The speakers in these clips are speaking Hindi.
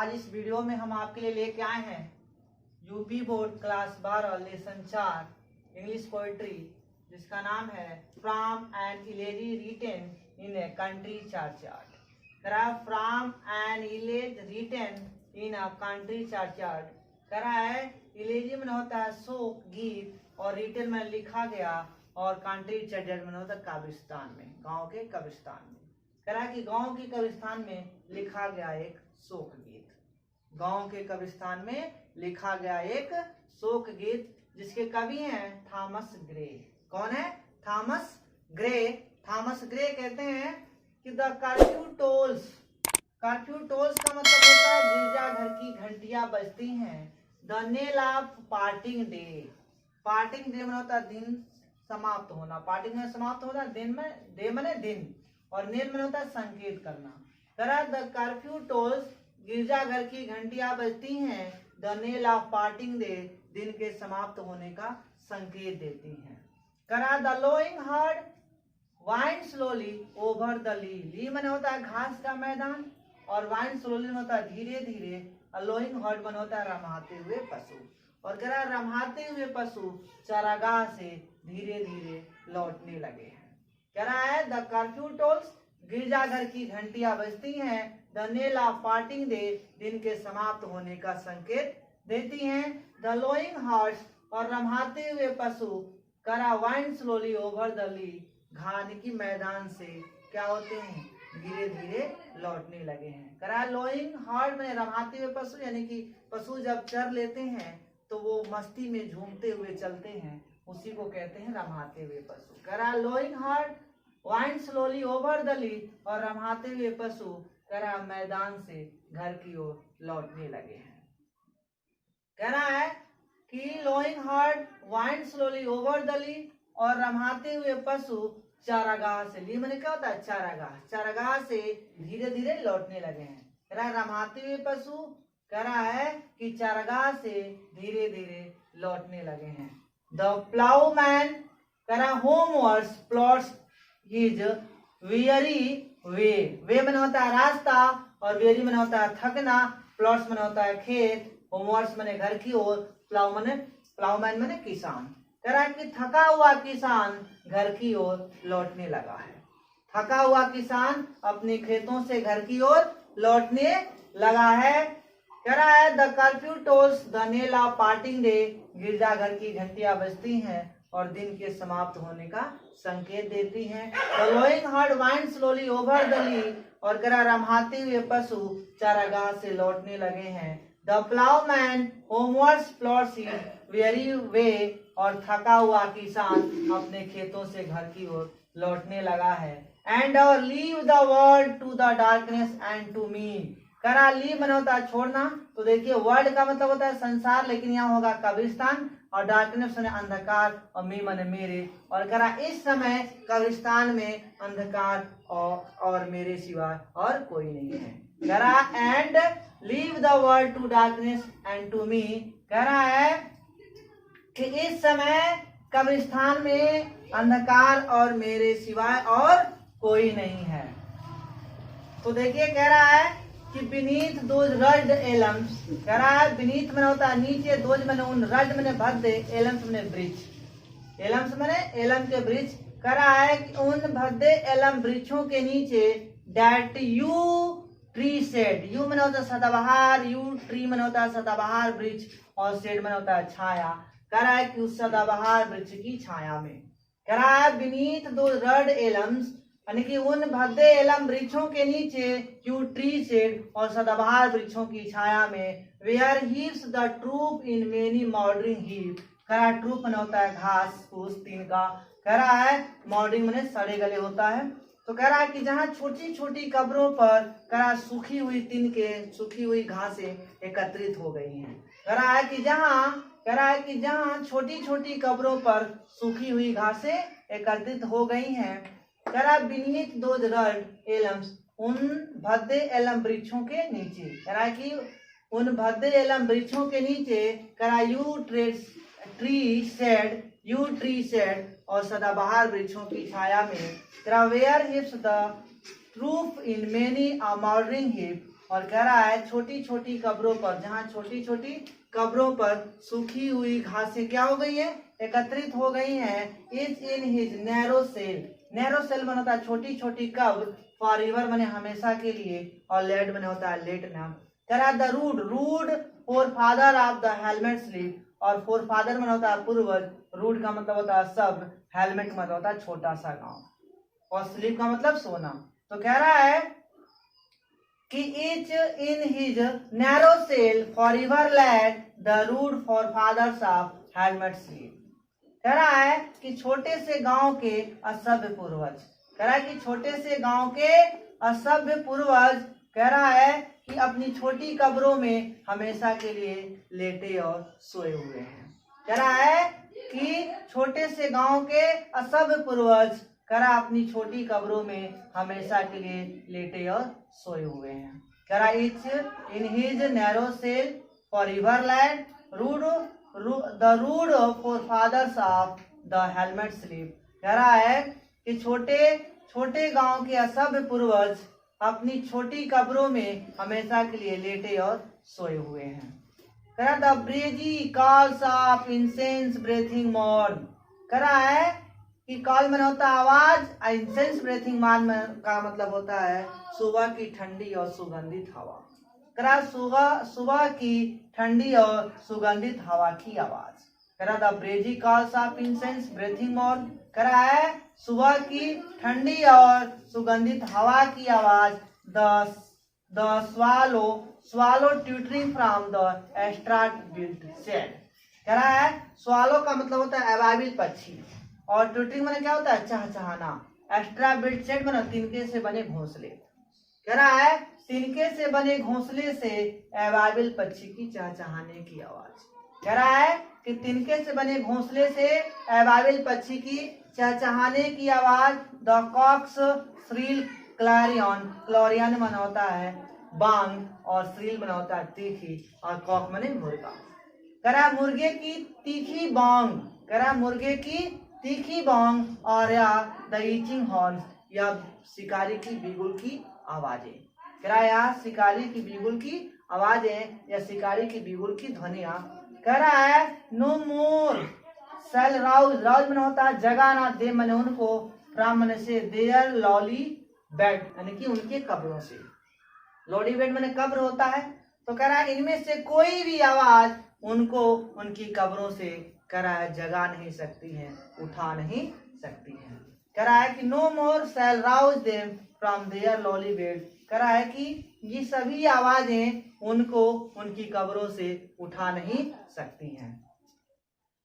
आज इस वीडियो में हम आपके लिए लेके आए हैं UP board class 12 lesson 4 English poetry, जिसका नाम है from an elegy written in a country churchyard. करा from an elegy written in a country churchyard. करा है इलेजी में होता है शोक गीत और रिटेन में लिखा गया, और कंट्री चर्चयार्ड में होता है कब्रिस्तान में, गांव के कब्रिस्तान में। करा कि गांव के कब्रिस्तान में लिखा गया एक शोक गीत। गांव के कब्रिस्तान में लिखा गया एक शोक गीत, जिसके कवि हैं थॉमस ग्रे। कौन है? Thomas Gray. थॉमस ग्रे कहते हैं कि the curfew tolls. Curfew tolls का मतलब होता है गिरजाघर की घंटियां बजती हैं। The knell of parting day. Parting day में होता है दिन समाप्त होना। पार्टिंग में समाप्त होना, दिन में डे मने दिन, और नेल में होता है संकेत करना। करा द कर्फ्यू टोल्स, गिरजाघर की घंटियां बजती हैं। The knell of parting day, दिन के समाप्त होने का संकेत देती हैं। करा the lowing herd wind slowly over the lea. Lea मैंने होता है घास का मैदान, और वाइंड स्लोली में होता है धीरे धीरे। लोइंग हर्ड में होता है रमाते हुए पशु। और करा रमाते हुए पशु चारागाह से धीरे धीरे लौटने लगे हैं। कह रहा है द कर्फ्यू टोल्स, गिरजाघर की घंटियां बजती हैं। The knell of parting day, दिन के समाप्त होने का संकेत देती हैं। द लोइंग हॉर्स, और रमाते हुए पशु करा वाइंड स्लोली ओवर द ली, घान की मैदान से क्या होते हैं? धीरे धीरे लौटने लगे हैं। करा लोइंग हॉर्ड में रमाते हुए पशु, यानी कि पशु जब चर लेते हैं तो वो मस्ती में झूमते हुए चलते हैं, उसी को कहते हैं रमाते हुए पशु। करा लोइंग हॉर्ड wind slowly over the lea, और रमाते हुए पशु करा मैदान से घर की ओर लौटने लगे हैं। कहना है कि लोइंग हॉर्ड wind slowly over the lea, और रमाते हुए पशु चारागाह से, ली मैंने क्या होता है? चारागाह। चारागाह से धीरे धीरे लौटने लगे हैं। कह रहा है रमाते हुए पशु, कह रहा है कि चारागाह से धीरे धीरे लौटने लगे हैं। द प्लाउमैन कह रहा होमवर्ड्स प्लॉट्स हिज वेरी वे। वे मैंने होता है रास्ता, और वेरी मैंने होता है थकना, प्लॉट्स मैंने होता है खेत, होमवर्ड्स मैंने घर की ओर, प्लाउमैन मैंने किसान। कह रहा है कि थका हुआ किसान घर की ओर लौटने लगा है। थका हुआ किसान अपने खेतों से घर की ओर लौटने लगा है। कह रहा है the curfew tolls the knell of parting day, गिरजाघर की घंटियां बजती हैं और दिन के समाप्त होने का संकेत देती हैं। The lowing herd wind slowly over the lea, और कह रहा रमाते हुए पशु चारागाह से लौटने लगे हैं। The ploughman homewards plods his weary way, और थका हुआ किसान अपने खेतों से घर की ओर लौटने लगा है। एंड और leave the world to the darkness and to me. करा लीव मन होता है छोड़ना, तो देखिए वर्ल्ड का मतलब होता है संसार, लेकिन यहाँ होगा कब्रिस्तान, और डार्कनेस माने अंधकार, और मी माने मेरे। और करा इस समय कब्रिस्तान में अंधकार और मेरे सिवा और कोई नहीं है। करा and leave the world to darkness and to me. कह रहा है कि इस समय कब्रिस्तान में अंधकार और मेरे सिवाय और कोई नहीं है। तो देखिए कह रहा है कि बीनीथ दोज रज्ड एलम्स। कह रहा है बीनीथ मैंने होता है नीचे, दोज मैंने उन, रज्ड मैंने भद्दे, एलम्स मैंने वृक्ष। एलम्स मैंने एलम के वृक्ष। कह रहा है कि उन भद्दे एलम वृक्षों के नीचे that you tree shade. You मैंने होता है सदाबहार, यू ट्री मैंने होता है सदाबहार वृक्ष, और शेड मैंने होता है छाया। कह रहा है कि उस सदाबहार वृक्ष की छाया में। कह रहा है बीनीथ दो रड एलम्स, यानी कि उन भद्दे एलम वृक्षों के नीचे, यू ट्री शेड, और सदाबहार वृक्षों की छाया में, where heaves the turf in many mouldering heap. कह रहा है ट्रूप में होता है घास फूस तीन का। कह रहा है मॉडरिंग में सड़े गले होता है। तो कह रहा है कि जहाँ छोटी छोटी कब्रों पर कह रहा सूखी हुई तिनके, सूखी हुई घासें एकत्रित हो गई हैं। कह रहा है कि जहाँ छोटी छोटी कब्रों पर सूखी हुई घासें एकत्रित हो गई हैं। कह रहा बीनीथ दोज रड एलम्स, उन भद्दे एलम वृक्षों के नीचे। कह रहा है कि उन भद्दे एलम वृक्षों के नीचे, कह रहा yew tree shade, yew tree shade, और सदाबहार वृक्षों की छाया में। Where heaves the turf in many a mouldering heap, और कह रहा है छोटी छोटी कब्रों पर, जहाँ छोटी छोटी कब्रों पर सूखी हुई घासें क्या हो गई है, एकत्रित हो गई हैं। Each in his narrow cell, narrow cell मन होता है छोटी छोटी कब्र, फॉर एवर मने हमेशा के लिए, और लेड मने होता है लेट नाम। कह रहा है the rude, rude forefather of the हेलमेट स्लीप, और फोर फादर मन होता है पूर्वज, रूड का मतलब होता है सब, हेलमेट मतलब होता है छोटा सा गांव, और स्लीप का मतलब सोना। तो कह रहा है कि each in his narrow cell for ever laid the rude forefathers of हेलमेट स्लीप। कह रहा है कि छोटे से गांव के असभ्य पूर्वज, कह रहा है कि छोटे से गांव के असभ्य पूर्वज, कह रहा है कि अपनी छोटी कब्रों में हमेशा के लिए लेटे और सोए हुए हैं। कह रहा है कि छोटे से गांव के असभ्य पूर्वज, कह रहा अपनी छोटी कब्रों में हमेशा के लिए लेटे और सोए हुए हैं। कह रहा each in his narrow cell for ever laid rude the rude forefathers of the हेलमेट स्लीप। कह रहा है कि छोटे छोटे गांव के असभ्य पूर्वज अपनी छोटी कब्रों में हमेशा के लिए लेटे और सोए हुए हैं। कह रहा the breezy calls of incense breathing morn. कह रहा है कि कॉल में होता है आवाज, इंसेंस ब्रेथिंग मॉर्न का मतलब होता है सुबह की ठंडी और सुगंधित हवा। कह रहा सुबह की ठंडी और सुगंधित हवा की आवाज। कह रहा the breezy calls of incense breathing morn, कह रहा है सुबह की ठंडी और सुगंधित हवा की आवाज। The swallow twittering from the extra built shed. कह रहा है स्वालो का मतलब होता है अबाबिल पक्षी, और ट्यूटरिंग मैंने क्या होता है चहचहाना, एक्स्ट्रा बिल्ट शेड मैंने तिनके से बने घोंसले। कह रहा है तिनके से बने घोंसले से अबाबिल पक्षी की चहचहाने की आवाज। कह रहा है कि तिनके से बने घोंसले से अबाबिल पक्षी की चहचहाने की आवाज। The cock's shrill clarion, clarion मन होता है बांग, और श्रील मन होता है तीखी, और कॉक मने मुर्गा। कह रहा मुर्गे की तीखी बांग, कह रहा मुर्गे की तीखी बांग, और या द ईचिंग हॉर्न, या शिकारी की बिगुल की आवाजें। कह रहा या शिकारी की बिगुल की आवाजें, या शिकारी की बिगुल की ध्वनियां। कह रहा है no more shall Rouse, Rouse मन होता है जगाना, दे मने उनको, फ्रॉम मने से, देयर लॉली बेड यानी कि उनके कब्रों से, लॉली बेड मने कब्र होता है। तो कह रहा है इनमें से कोई भी आवाज उनको उनकी कब्रों से, कह रहा है जगा नहीं सकती है, उठा नहीं सकती है। कह रहा है कि no more shall rouse them from their lowly bed. कह रहा है कि ये सभी आवाजें उनको उनकी कब्रों से उठा नहीं सकती हैं।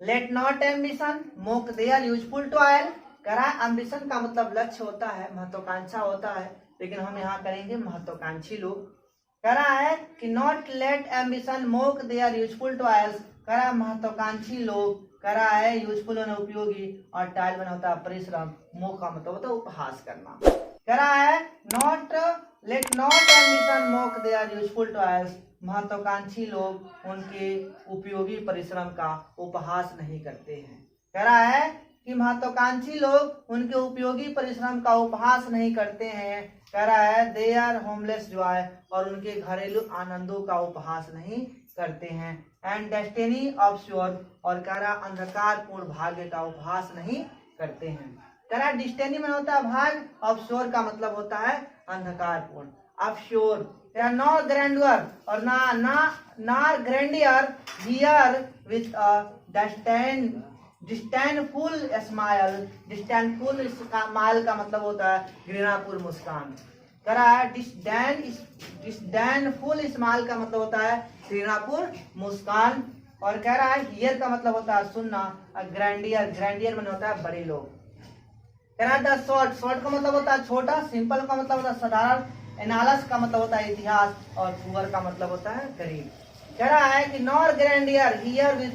Let not ambition mock their useful toil. कह रहा है एम्बिशन का मतलब लक्ष्य होता है, महत्वाकांक्षा होता है, लेकिन हम यहाँ करेंगे महत्वाकांक्षी लोग। कह रहा है कि not let ambition mock their useful toils. कह रहा है महत्वाकांक्षी लोग, कह रहा है यूजफुल होना उपयोगी, और टाइल बना होता है परिश्रम, मोक का मतलब होता है उपहास करना। कह रहा है not let not ambition mock their useful toils, महत्वाकांक्षी लोग उनके उपयोगी परिश्रम का उपहास नहीं करते हैं। कह रहा है कि महत्वाकांक्षी लोग उनके उपयोगी परिश्रम का उपहास नहीं करते हैं। कह रहा है दे आर होमलेस जॉय, और उनके घरेलू आनंदों का उपहास नहीं करते हैं। एंड डेस्टिनी ऑफ श्योर, और कह रहा अंधकारपूर्ण भाग्य का उपहास नहीं करते हैं। कह रहा डिस्टेनी में होता है भाग, ऑफ श्योर का मतलब होता है अंधकारपूर्ण। ऑफ श्योर नो ग्रैंडर, और ना grandeur hear with disdainful smile. Disdainful smile का मतलब होता है घृणापूर्ण मुस्कान। कह रहा है डिस्टैनफुल स्माइल का मतलब होता है घृणापूर्ण मुस्कान, और कह रहा है हियर का मतलब होता है सुनना, ग्रैंडियर, ग्रैंडियर में होता है बड़े लोग। कह रहा है शॉर्ट, शॉर्ट का मतलब होता है छोटा, सिंपल का मतलब होता है साधारण, एनालस का मतलब होता है इतिहास, और पुअर का मतलब होता है गरीब। कह रहा है कि nor grandeur hear with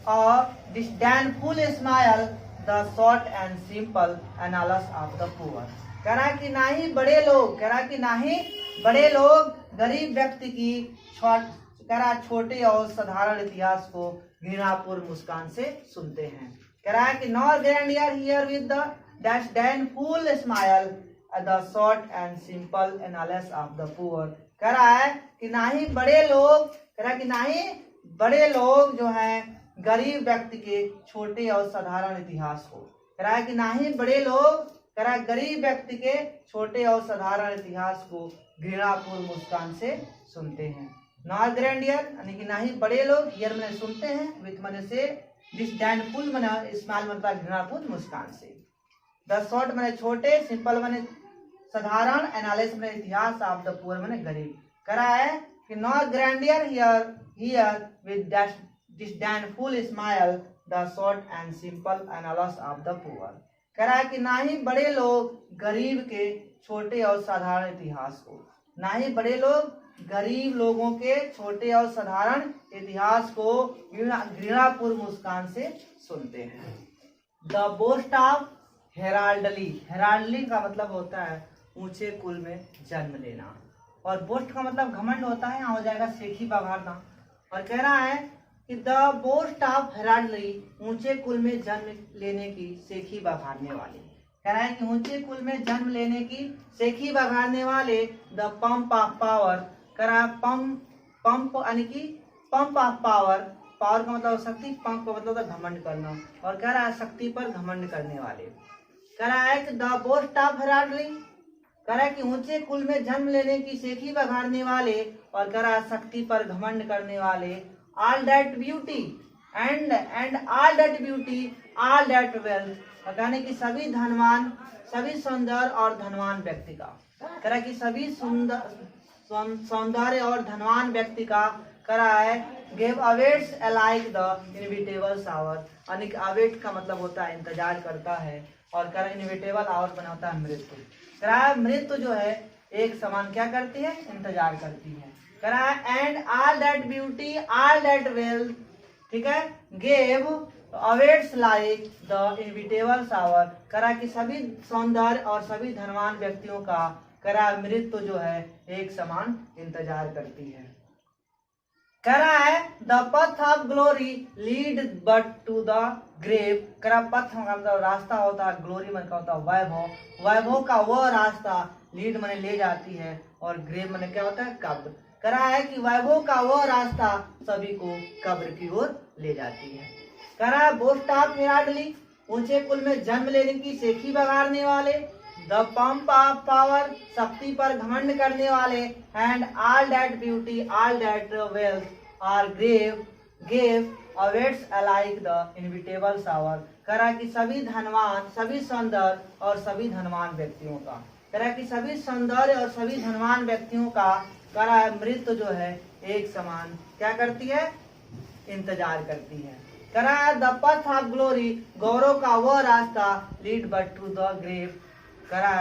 a disdainful smile the short and simple analysis of the poor। कह रहा है कि ना ही बड़े लोग, कह रहा है कि ना ही बड़े लोग गरीब व्यक्ति की कह रहा छोटे और साधारण इतिहास को घृणापूर्ण मुस्कान से सुनते हैं। कह रहा है कि nor grandeur hear with the disdainful smile the short and simple analysis of the poor। कह रहा है कि ना ही बड़े लोग, कह रहा है कि ना ही बड़े लोग जो है गरीब व्यक्ति के छोटे और साधारण इतिहास को, कह रहा है कि ना ही बड़े लोग, कह रहा है गरीब व्यक्ति के छोटे और साधारण इतिहास को घृणापूर्ण मुस्कान से सुनते हैं। नॉट ग्रैंडियर यानी कि ना ही बड़े लोग, हियर मैंने सुनते हैं, विथ मैंने से, डिसडैनफुल मैंने स्माइल मतलब घृणापूर्ण मुस्कान से। द शॉर्ट मैंने छोटे, सिंपल मैंने साधारण, एनालिस मैंने इतिहास, ऑफ द पुअर मैंने गरीब। कह रहा है कि not grandeur hear with disdainful smile the short and simple annals of the poor. कह रहा है कि ना ही बड़े लोग गरीब के छोटे और साधारण इतिहास को, ना ही बड़े लोग गरीब लोगों के छोटे और साधारण इतिहास को घृणापूर्ण मुस्कान से सुनते हैं। द बोस्ट ऑफ हेराल्डली, हेराल्डली का मतलब होता है ऊंचे कुल में जन्म लेना, और बोस्ट का मतलब घमंड होता है, यहाँ हो जाएगा सेखी बघारना। और कह रहा है कि द बोस्ट ऑफ हेराल्डली, ऊंचे कुल में जन्म लेने की सेखी बघारने वाले। कह रहा है कि ऊंचे कुल में जन्म लेने की सेखी बघारने वाले द पंप ऑफ पावर। कह रहा है पंप यानी कि पंप ऑफ पावर, पावर का मतलब शक्ति, पंप का मतलब घमंड करना, और कह रहा है शक्ति पर घमंड करने वाले। कह रहा है कि द बोस्ट ऑफ हेराल्डली, कह रहा है कि ऊंचे कुल में जन्म लेने की सेखी बघारने वाले, और कह रहा है शक्ति पर घमंड करने वाले, all that beauty and all that beauty all that wealth, कहने की सभी धनवान, सभी सौंदर्य और धनवान व्यक्ति का। कह रहा है कि सभी सौंदर्य और धनवान व्यक्ति का, कह रहा है gave awaits alike the inevitable hour, यानी कि अवेट का मतलब होता है इंतजार करता है, और कह रहा है इनविटेबल आवर बना होता है मृत्यु। कह रहा है मृत्यु जो है एक समान क्या करती है, इंतजार करती है। कह रहा है and all that beauty all that wealth, ठीक है, gave awaits like the inevitable hour. कह रहा है कि सभी सौंदर्य और सभी धनवान व्यक्तियों का, कह रहा है मृत्यु जो है एक समान इंतजार करती है। कह रहा है the path of glory lead but to the grave. कह रहा पथ मतलब रास्ता होता है, ग्लोरी मन का होता है वैभव, वैभव का वह रास्ता, लीड मने ले जाती है, और ग्रेव मने क्या होता है, कब्र। कह रहा है कि वैभव का वह रास्ता सभी को कब्र की ओर ले जाती है। कह रहा है बोस्ट ऑफ हेराल्डली, ऊंचे कुल में जन्म लेने की सेखी बघारने वाले, द पंप ऑफ पावर, शक्ति पर घमंड करने वाले, and all that beauty all that wealth e'er gave awaits alike the inevitable hour. कह रहा है कि सभी धनवान, सभी सौंदर्य और सभी धनवान व्यक्तियों का, कह रहा है कि सभी सौंदर्य और सभी धनवान व्यक्तियों का, कह रहा है मृत्यु जो है एक समान क्या करती है, इंतजार करती है। कह रहा है द पथ ऑफ ग्लोरी, गौरव का वह रास्ता, lead but to the grave. कह रहा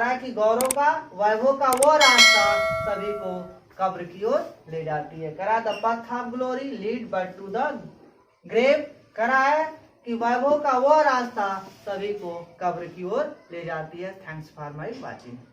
है कि गौरव का, वैभव का वो रास्ता सभी को कब्र की ओर ले जाती है। कह रहा है the path of glory lead but to the grave. कह रहा है कि वैभव का वो रास्ता सभी को कब्र की ओर ले जाती है। Thanks for my watching.